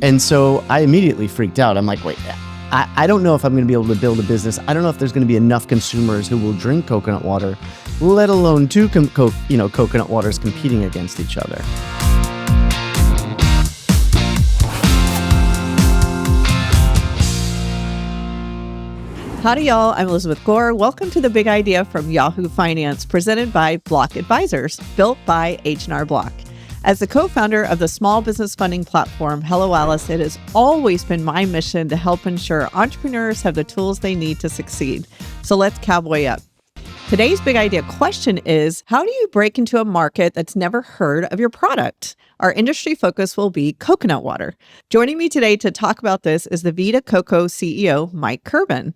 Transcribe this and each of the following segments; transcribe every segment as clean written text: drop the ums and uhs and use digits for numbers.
And so I immediately freaked out. I'm like, wait, I don't know if I'm going to be able to build a business. I don't know if there's going to be enough consumers who will drink coconut water, let alone two coconut waters competing against each other. Howdy, y'all. I'm Elizabeth Gore. Welcome to The Big Idea from Yahoo Finance, presented by Block Advisors, built by H&R Block. As the co-founder of the small business funding platform, Hello Alice, it has always been my mission to help ensure entrepreneurs have the tools they need to succeed. So let's cowboy up. Today's big idea question is, how do you break into a market that's never heard of your product? Our industry focus will be coconut water. Joining me today to talk about this is the Vita Coco CEO, Mike Kerben.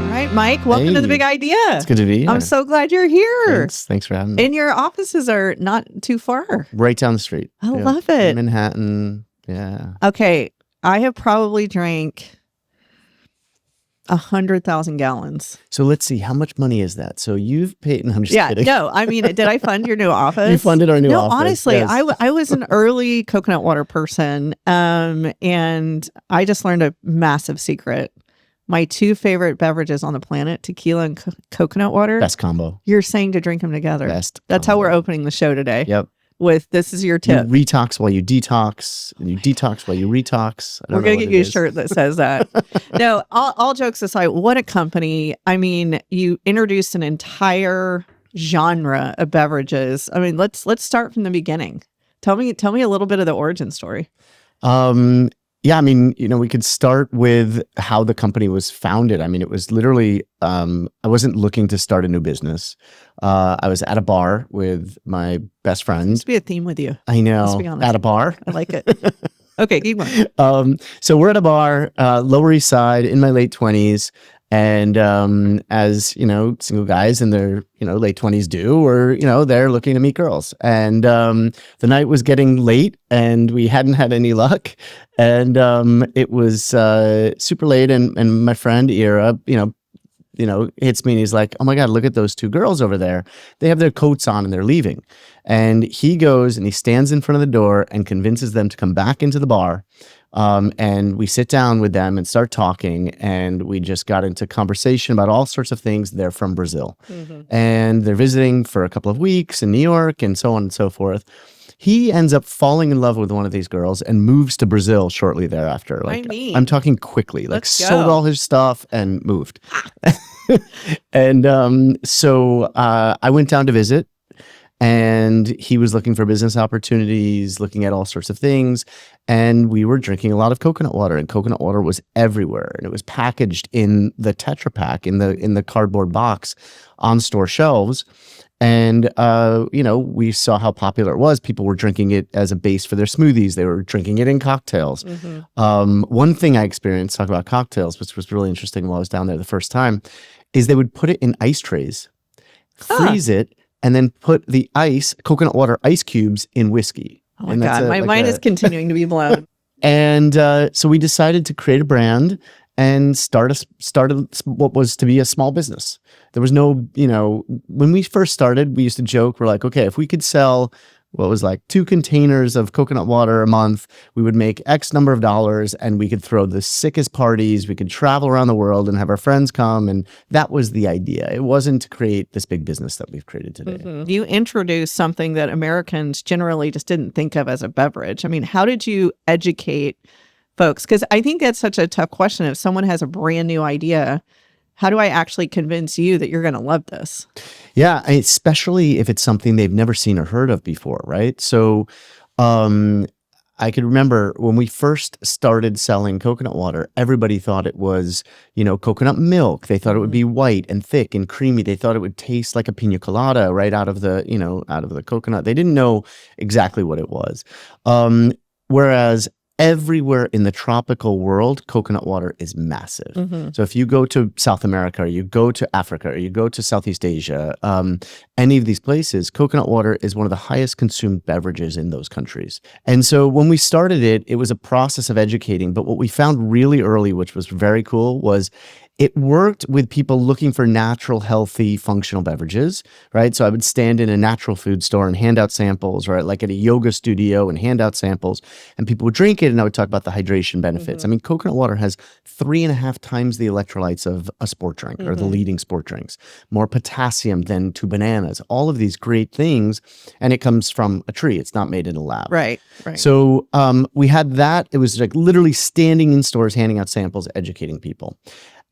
All right, Mike, welcome to The Big Idea. It's good to be here. I'm so glad you're here. Thanks for having me. And your offices are not too far. Right down the street. I love it. Manhattan, yeah. Okay, I have probably drank 100,000 gallons. So let's see, how much money is that? So you've paid, no, I'm just kidding. No, I mean, did I fund your new office? You funded our new office. No, honestly, yes. I was an early coconut water person, and I just learned a massive secret. My two favorite beverages on the planet, tequila and coconut water. Best combo. You're saying to drink them together. Best That's combo. how we're opening the show today. Yep. With this is your tip. You retox while you detox, and you detox while you retox. We're going to get you a shirt that says that. No, all jokes aside, what a company. I mean, you introduced an entire genre of beverages. I mean, let's start from the beginning. Tell me a little bit of the origin story. Yeah, I mean, we could start with how the company was founded. I mean, it was literally, I wasn't looking to start a new business. I was at a bar with my best friend. Seems to be a theme with you. I know. Let's be honest. At a bar. I like it. Okay, keep going. So we're at a bar, Lower East Side, in my late 20s. And as, single guys in their, late 20s do, or, they're looking to meet girls. And the night was getting late and we hadn't had any luck. And it was super late. And my friend, Ira, hits me and he's like, oh my God, look at those two girls over there. They have their coats on and they're leaving. And he goes and he stands in front of the door and convinces them to come back into the bar. And we sit down with them and start talking, and we just got into conversation about all sorts of things. They're from Brazil, and they're visiting for a couple of weeks in New York, and so on and so forth. He ends up falling in love with one of these girls and moves to Brazil shortly thereafter. I'm talking quickly, sold all his stuff and moved. And so I went down to visit. And he was looking for business opportunities, looking at all sorts of things. And we were drinking a lot of coconut water, and coconut water was everywhere. And it was packaged in the Tetra Pak, in the cardboard box on store shelves. And, we saw how popular it was. People were drinking it as a base for their smoothies. They were drinking it in cocktails. One thing I experienced, talk about cocktails, which was really interesting while I was down there the first time, is they would put it in ice trays, freeze it, and then put the coconut water ice cubes in whiskey. Oh my God, my mind is continuing to be blown. And so we decided to create a brand and started what was to be a small business. There was no, when we first started, we used to joke, we're like, okay, if we could sell what was like 2 containers of coconut water a month, we would make X number of dollars, and we could throw the sickest parties. We could travel around the world and have our friends come. And that was the idea. It wasn't to create this big business that we've created today. You introduced something that Americans generally just didn't think of as a beverage. I mean, how did you educate folks? Because I think that's such a tough question. If someone has a brand new idea, how do I actually convince you that you're going to love this? Yeah, especially if it's something they've never seen or heard of before, right? So I could remember when we first started selling coconut water, everybody thought it was, coconut milk. They thought it would be white and thick and creamy. They thought it would taste like a pina colada right out of the, out of the coconut. They didn't know exactly what it was. Whereas everywhere in the tropical world, coconut water is massive. So if you go to South America, or you go to Africa, or you go to Southeast Asia, any of these places, coconut water is one of the highest consumed beverages in those countries. And so when we started it, it was a process of educating. But what we found really early, which was very cool, was it worked with people looking for natural, healthy, functional beverages, right? So I would stand in a natural food store and hand out samples, or like at a yoga studio and hand out samples, and people would drink it, and I would talk about the hydration benefits. I mean, coconut water has 3.5 times the electrolytes of a sport drink or the leading sport drinks, more potassium than 2 bananas, all of these great things, and it comes from a tree. It's not made in a lab. Right. So we had that. It was like literally standing in stores, handing out samples, educating people.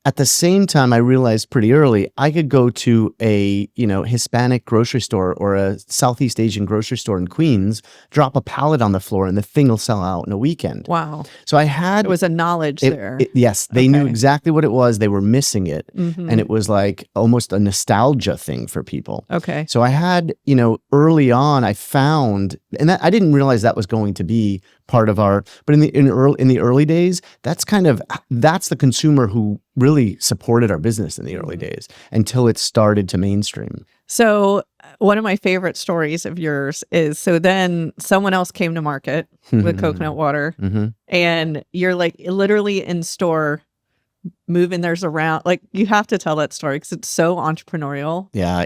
At the same time, I realized pretty early I could go to a Hispanic grocery store or a Southeast Asian grocery store in Queens, drop a pallet on the floor, and the thing will sell out in a weekend. Wow. So I had There was a knowledge there. Yes, they knew Okay. exactly what it was. They were missing it, and it was like almost a nostalgia thing for people. Okay. So I had, early on, I found, and that, I didn't realize that was going to be part of our, but in the early days, that's the consumer who really supported our business in the early days until it started to mainstream. So one of my favorite stories of yours is, so then someone else came to market with coconut water, and you're like literally in store moving theirs around. Like, you have to tell that story because it's so entrepreneurial. Yeah,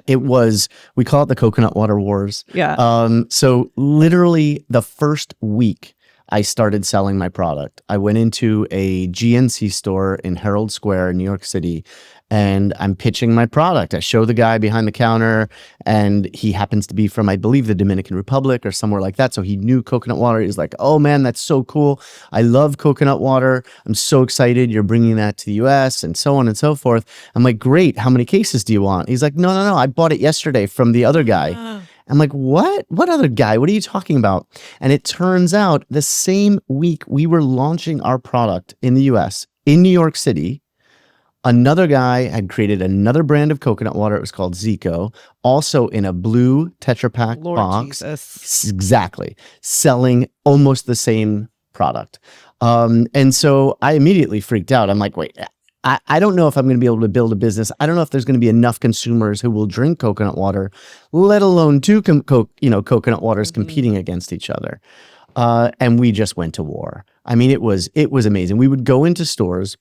we call it the coconut water wars. Yeah. So literally the first week I started selling my product, I went into a GNC store in Herald Square in New York City, and I'm pitching my product. I show the guy behind the counter, and he happens to be from, I believe, the Dominican Republic or somewhere like that. So he knew coconut water. He's like, "Oh man, that's so cool. I love coconut water. I'm so excited you're bringing that to the US," and so on and so forth. I'm like, "Great. How many cases do you want?" He's like, No. I bought it yesterday from the other guy." I'm like, "What? What other guy? What are you talking about?" And it turns out the same week we were launching our product in the US, in New York City, another guy had created another brand of coconut water. It was called Zico, also in a blue Tetra Pak Lord box. Jesus. Exactly. Selling almost the same product. And so I immediately freaked out. I'm like, wait, I don't know if I'm going to be able to build a business. I don't know if there's going to be enough consumers who will drink coconut water, let alone two coconut waters competing against each other. And we just went to war. I mean, it was amazing. We would go into stores,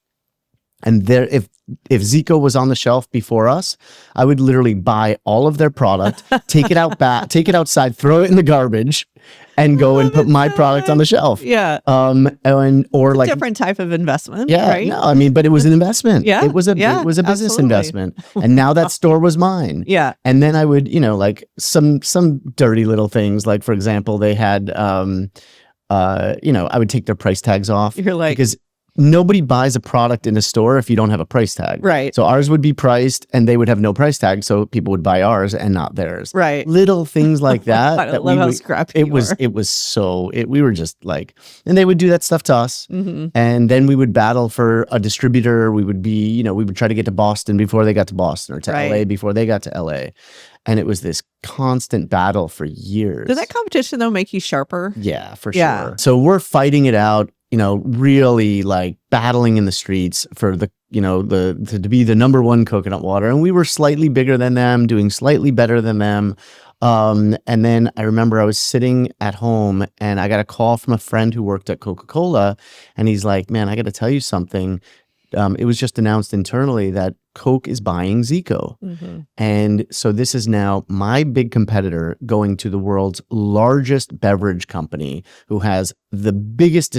and there, if Zico was on the shelf before us, I would literally buy all of their product, take it outside, throw it in the garbage, and go and put my product on the shelf. Yeah. Or like Different type of investment. yeah, Right. no, I mean, but it was an investment. Yeah, it was a yeah, business absolutely. investment, and now that store was mine. Yeah. And then I would, like some dirty little things, like for example, they had, I would take their price tags off. You're like, because nobody buys a product in a store if you don't have a price tag. Right. So ours would be priced, and they would have no price tag, so people would buy ours and not theirs. Right. Little things like that. I love how scrappy you are. It was so, we were just like, and they would do that stuff to us. And then we would battle for a distributor. We would be, we would try to get to Boston before they got to Boston, or to LA before they got to LA. And it was this constant battle for years. Did that competition though make you sharper? Yeah, for Yeah. sure. So we're fighting it out, really like battling in the streets for the, to be the number one coconut water. And we were slightly bigger than them, doing slightly better than them. And then I remember I was sitting at home, and I got a call from a friend who worked at Coca-Cola, and he's like, "Man, I got to tell you something. It was just announced internally that Coke is buying Zico." And so this is now my big competitor going to the world's largest beverage company, who has the biggest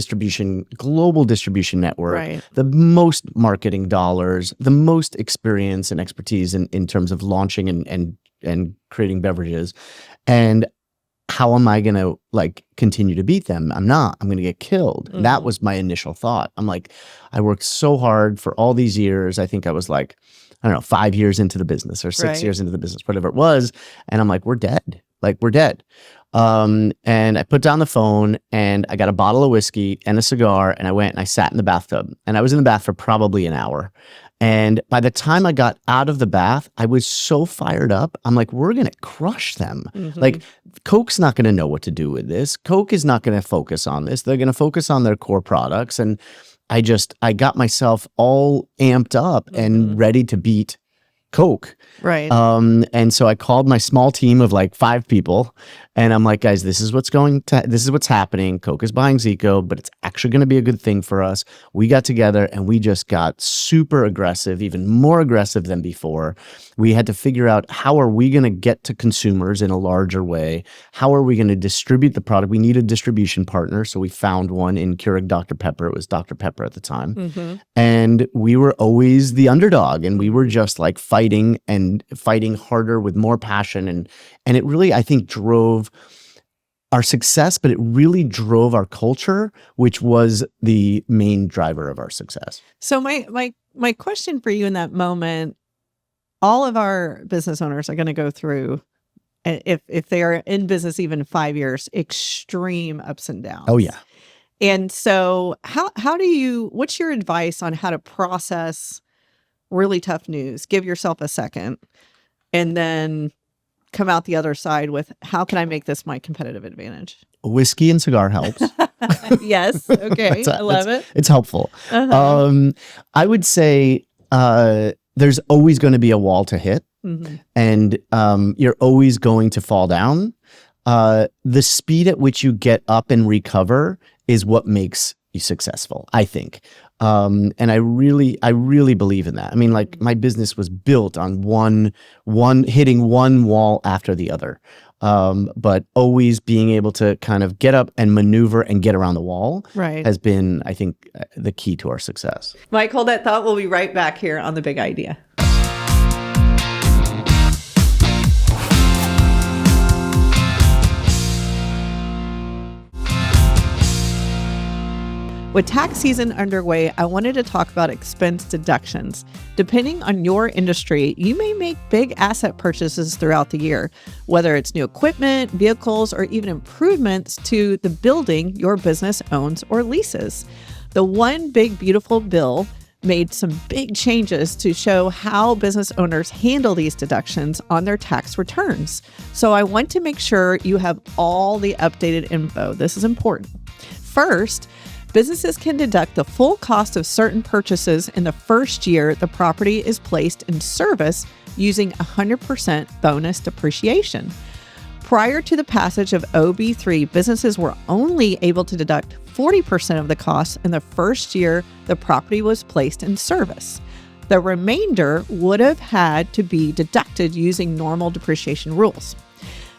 global distribution network, the most marketing dollars, the most experience and expertise in terms of launching and creating beverages. And how am I going to continue to beat them? I'm not. I'm going to get killed. That was my initial thought. I'm like, I worked so hard for all these years. I think I was like, I don't know, 5 years into the business or 6 years into the business, whatever it was. And I'm like, we're dead. We're dead. And I put down the phone, and I got a bottle of whiskey and a cigar, and I went and I sat in the bathtub, and I was in the bath for probably an hour. And by the time I got out of the bath, I was so fired up. I'm like, we're going to crush them. Like, Coke's not going to know what to do with this. Coke is not going to focus on this. They're going to focus on their core products. And I got myself all amped up and ready to beat Coke. Right. And so I called my small team of like 5 people, and I'm like, guys, this is what's happening. Coke is buying Zico, but it's actually going to be a good thing for us. We got together and we just got super aggressive, even more aggressive than before. We had to figure out, how are we going to get to consumers in a larger way? How are we going to distribute the product? We need a distribution partner. So we found one in Keurig Dr. Pepper. It was Dr. Pepper at the time. And we were always the underdog, and we were just like fighting harder with more passion. And it really, I think, drove our success, but it really drove our culture, which was the main driver of our success. So my question for you in that moment, all of our business owners are going to go through, if they are in business even 5 years, extreme ups and downs. Oh yeah. And so what's your advice on how to process really tough news? Give yourself a second and then come out the other side with, how can I make this my competitive advantage? Whiskey and cigar helps. Yes. Okay. I love it. It's helpful. Uh-huh. I would say there's always going to be a wall to hit, and you're always going to fall down. The speed at which you get up and recover is what makes you successful, I think. And I really believe in that. I mean, like, my business was built on hitting one wall after the other. But always being able to kind of get up and maneuver and get around the wall has been, I think, the key to our success. Mike, hold that thought. We'll be right back here on The Big Idea. With tax season underway, I wanted to talk about expense deductions. Depending on your industry, you may make big asset purchases throughout the year, whether it's new equipment, vehicles, or even improvements to the building your business owns or leases. The One Big Beautiful Bill made some big changes to show how business owners handle these deductions on their tax returns. So I want to make sure you have all the updated info. This is important. First, businesses can deduct the full cost of certain purchases in the first year the property is placed in service using 100% bonus depreciation. Prior to the passage of OB3, businesses were only able to deduct 40% of the costs in the first year the property was placed in service. The remainder would have had to be deducted using normal depreciation rules.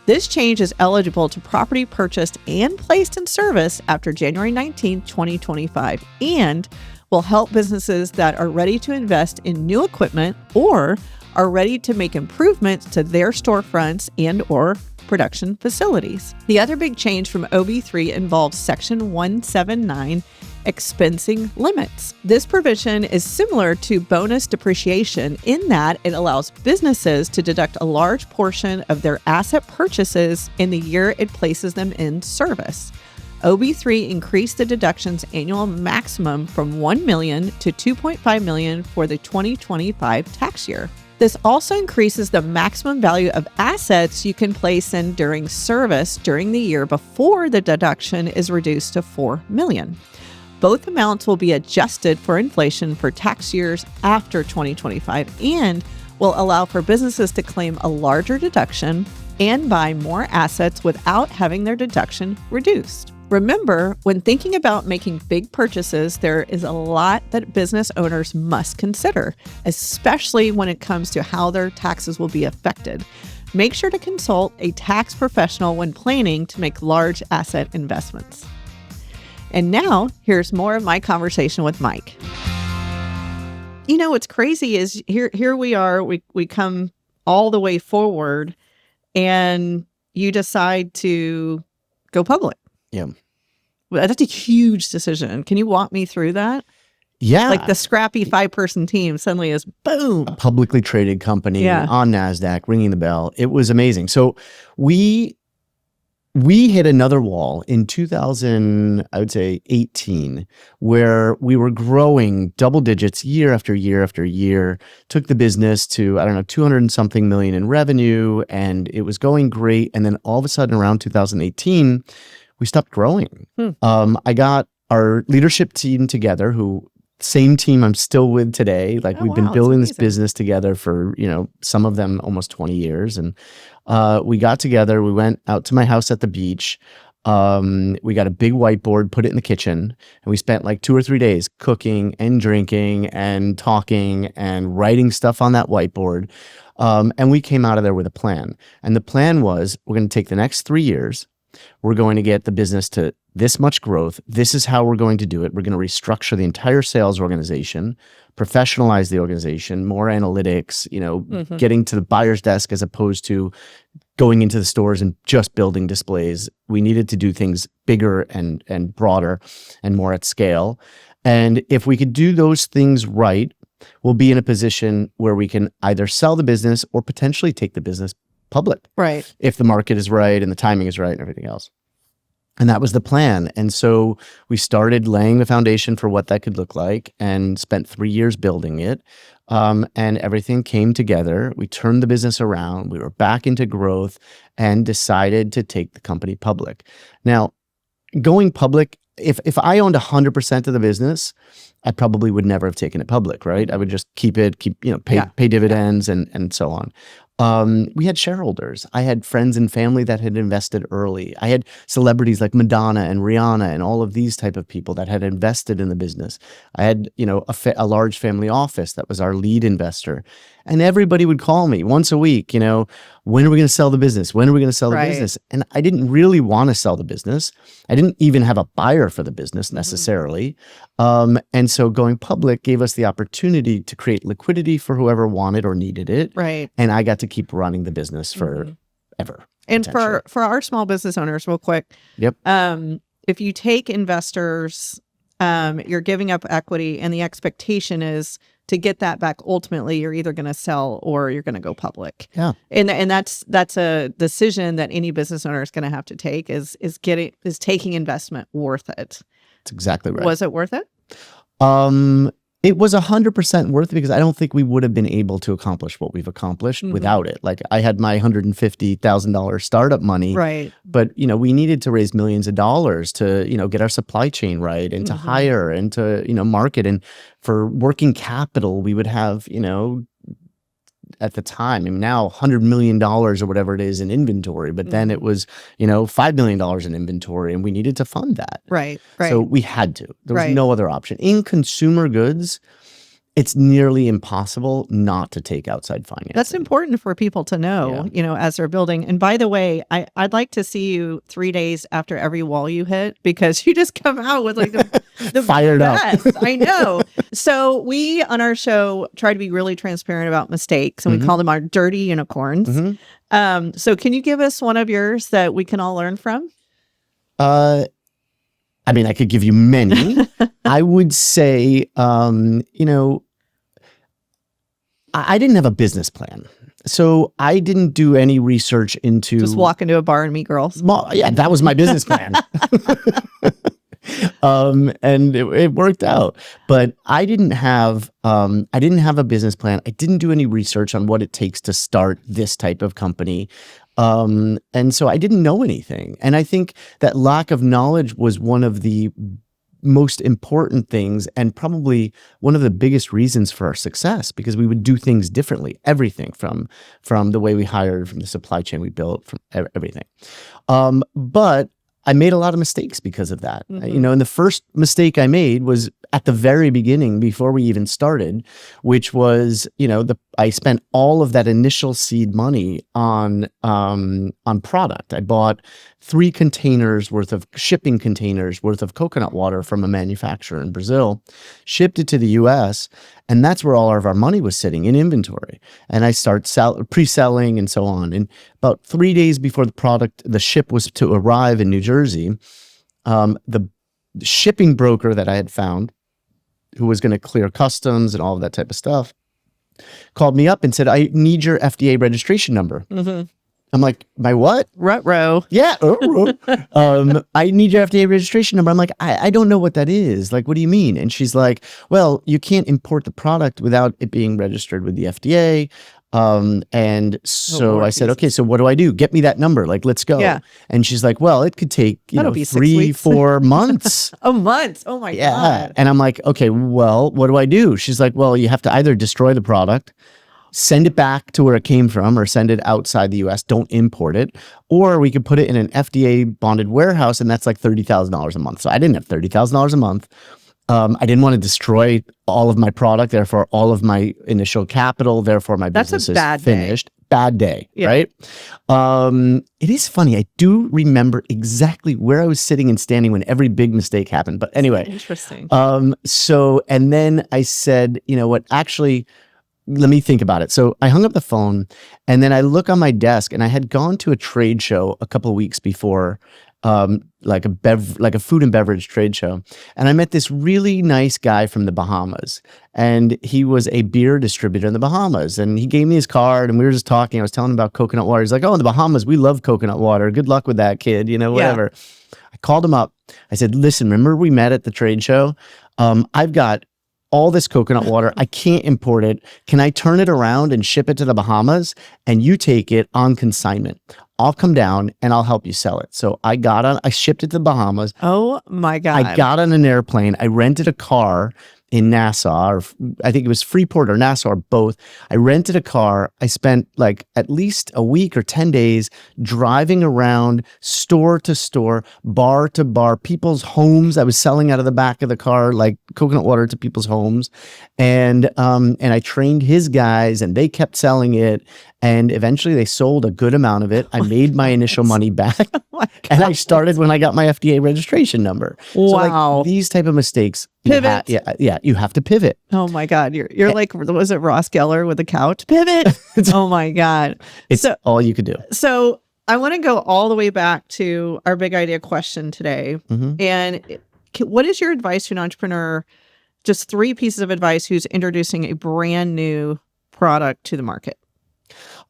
This change is eligible to property purchased and placed in service after January 19, 2025, and will help businesses that are ready to invest in new equipment or are ready to make improvements to their storefronts and or production facilities. The other big change from OB3 involves Section 179 expensing limits. This provision is similar to bonus depreciation in that it allows businesses to deduct a large portion of their asset purchases in the year it places them in service. OB3 increased the deduction's annual maximum from $1 million to $2.5 million for the 2025 tax year. This also increases the maximum value of assets you can place in during service during the year before the deduction is reduced to $4 million. Both amounts will be adjusted for inflation for tax years after 2025 and will allow for businesses to claim a larger deduction and buy more assets without having their deduction reduced. Remember, when thinking about making big purchases, there is a lot that business owners must consider, especially when it comes to how their taxes will be affected. Make sure to consult a tax professional when planning to make large asset investments. And now, here's more of my conversation with Mike. You know, what's crazy is here we are, we come all the way forward, and you decide to go public. Yeah. Well, that's a huge decision. Can you walk me through that? Yeah. Like the scrappy 5-person team suddenly is boom. A publicly traded company on NASDAQ, ringing the bell. It was amazing. So we hit another wall in 2018, where we were growing double digits year after year after year, took the business to, 200 and something million in revenue, and it was going great. And then all of a sudden around 2018, we stopped growing. I got our leadership team together, who same team I'm still with today. Like Oh, we've been wow, that's building this amazing. business together for, some of them almost 20 years. And we got together, we went out to my house at the beach. We got a big whiteboard, put it in the kitchen, and we spent like 2 or 3 days cooking and drinking and talking and writing stuff on that whiteboard. And we came out of there with a plan. And the plan was, we're going to take the next 3 years. We're going to get the business to this much growth. This is how we're going to do it. We're going to restructure the entire sales organization, professionalize the organization, more analytics, getting to the buyer's desk as opposed to going into the stores and just building displays. We needed to do things bigger and broader and more at scale. And if we could do those things right, we'll be in a position where we can either sell the business or potentially take the business public. Right. If the market is right and the timing is right and everything else. And that was the plan. And so we started laying the foundation for what that could look like and spent 3 years building it. And everything came together. We turned the business around. We were back into growth and decided to take the company public. Now, going public, if I owned 100% of the business, I probably would never have taken it public, right? I would just keep pay dividends and so on. We had shareholders. I had friends and family that had invested early. I had celebrities like Madonna and Rihanna and all of these type of people that had invested in the business. I had, a large family office that was our lead investor. And everybody would call me once a week, when are we going to sell the business? When are we going to sell the business? And I didn't really want to sell the business. I didn't even have a buyer for the business necessarily. And so going public gave us the opportunity to create liquidity for whoever wanted or needed it. Right. And I got to keep running the business forever. And for our small business owners, real quick. Yep. If you take investors, you're giving up equity, and the expectation is to get that back. Ultimately, you're either going to sell or you're going to go public. Yeah. And that's a decision that any business owner is going to have to take. Is taking investment worth it? That's exactly right. Was it worth it? It was 100% worth it because I don't think we would have been able to accomplish what we've accomplished without it. Like I had my $150,000 startup money, right? But we needed to raise millions of dollars to get our supply chain right and to hire and to market, and for working capital we would have at the time, now $100 million or whatever it is in inventory, but then it was, $5 million in inventory, and we needed to fund that. Right. So we had to. There was no other option. In consumer goods, it's nearly impossible not to take outside financing. That's important for people to know, as they're building. And by the way, I'd like to see you 3 days after every wall you hit, because you just come out with like the fired best. up. I know. So we on our show try to be really transparent about mistakes, and we call them our dirty unicorns. So can you give us one of yours that we can all learn from? I could give you many. I would say, I didn't have a business plan. So I didn't do any research into... Just walk into a bar and meet girls. Yeah, that was my business plan. And it worked out. But I didn't have a business plan. I didn't do any research on what it takes to start this type of company. And so I didn't know anything. And I think that lack of knowledge was one of the most important things, and probably one of the biggest reasons for our success, because we would do things differently. Everything from the way we hired, from the supply chain we built, from everything. But I made a lot of mistakes because of that. And the first mistake I made was at the very beginning, before we even started, which was, I spent all of that initial seed money on product. I bought 3 containers worth of shipping containers worth of coconut water from a manufacturer in Brazil, shipped it to the US, and that's where all of our money was sitting, in inventory. And I start pre-selling and so on. And about 3 days before the ship was to arrive in New Jersey, the shipping broker that I had found, who was going to clear customs and all of that type of stuff, called me up and said, I need your FDA registration number. I'm like, my what? Ruh-roh. Yeah. I need your FDA registration number. I'm like, I don't know what that is. Like, what do you mean? And she's like, well, you can't import the product without it being registered with the FDA. And so Lord I said, Jesus. okay, so what do I do? Get me that number. Like, let's go. Yeah. And she's like, well, it could take, That'll be 6 3, weeks. 4 months. A month. Oh my Yeah. God. And I'm like, okay, well, what do I do? She's like, well, you have to either destroy the product, send it back to where it came from, or send it outside the US. Don't import it. Or we could put it in an FDA bonded warehouse, and that's like $30,000 a month. So I didn't have $30,000 a month. I didn't want to destroy all of my product, therefore all of my initial capital, therefore my That's a business bad is day. finished. Bad day, Yeah. right? It is funny. I do remember exactly where I was sitting and standing when every big mistake happened. But anyway, Interesting. so, and then I said, you know what, actually, let me think about it. So I hung up the phone, and then I look on my desk, and I had gone to a trade show a couple of weeks before, like a food and beverage trade show. And I met this really nice guy from the Bahamas, and he was a beer distributor in the Bahamas. And he gave me his card, and we were just talking. I was telling him about coconut water. He's like, oh, in the Bahamas, we love coconut water. Good luck with that, kid, whatever. I called him up. I said, listen, remember we met at the trade show? I've got all this coconut water. I can't import it. Can I turn it around and ship it to the Bahamas, and you take it on consignment? I'll come down and I'll help you sell it. So I shipped it to the Bahamas. Oh my God. I got on an airplane. I rented a car in Nassau, or I think it was Freeport or Nassau, or both. I rented a car. I spent like at least a week or 10 days driving around store to store, bar to bar, people's homes. I was selling out of the back of the car, like coconut water to people's homes. And I trained his guys, and they kept selling it. And eventually they sold a good amount of it. I made my initial money back. And I started when I got my FDA registration number. So Wow. like these type of mistakes. Pivot. You have to pivot. Oh my God. You're like, was it Ross Geller with the couch? Pivot. Oh my God. It's all you could do. So I want to go all the way back to our big idea question today. Mhm. And what is your advice to an entrepreneur? Just 3 pieces of advice who's introducing a brand new product to the market.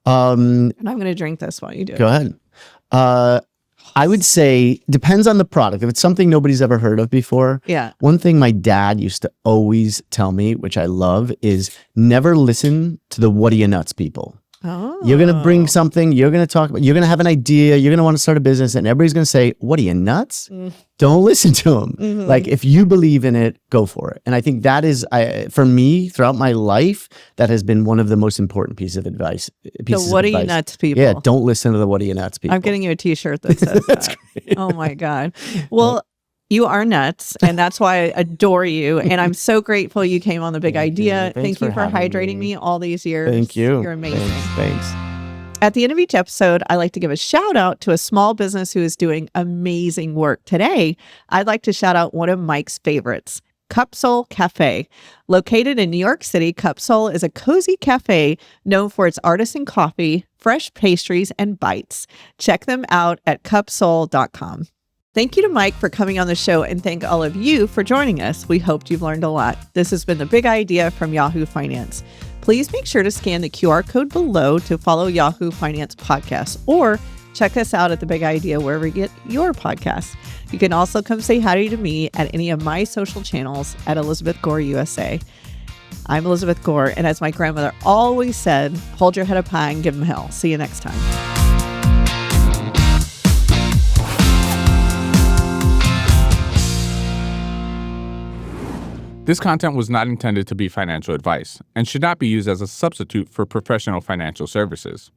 And I'm going to drink this while you do it. Go ahead. I would say depends on the product. If it's something nobody's ever heard of before. Yeah. One thing my dad used to always tell me, which I love, is never listen to the what are you nuts people. Oh. You're going to bring something, you're going to talk about, you're going to have an idea, you're going to want to start a business, and everybody's going to say, what are you nuts? Don't listen to them. Mhm. Like, if you believe in it, go for it. And I think that is, for me, throughout my life, that has been one of the most important pieces of advice. The what are you nuts people. Yeah, don't listen to the what are you nuts people. I'm getting you a t-shirt that says that. great. Oh my God. Well, you are nuts, and that's why I adore you. And I'm so grateful you came on The Big Thank you. Idea. Thanks Thank you for for having hydrating me. me all these years. Thank you. You're amazing. Thanks. At the end of each episode, I like to give a shout out to a small business who is doing amazing work. Today, I'd like to shout out one of Mike's favorites, Cup Soul Cafe. Located in New York City, Cup Soul is a cozy cafe known for its artisan coffee, fresh pastries, and bites. Check them out at cupsoul.com. Thank you to Mike for coming on the show, and thank all of you for joining us. We hoped you've learned a lot. This has been The Big Idea from Yahoo Finance. Please make sure to scan the QR code below to follow Yahoo Finance podcasts, or check us out at The Big Idea wherever you get your podcasts. You can also come say hi to me at any of my social channels at Elizabeth Gore USA. I'm Elizabeth Gore, and as my grandmother always said, hold your head up high and give them hell. See you next time. This content was not intended to be financial advice and should not be used as a substitute for professional financial services.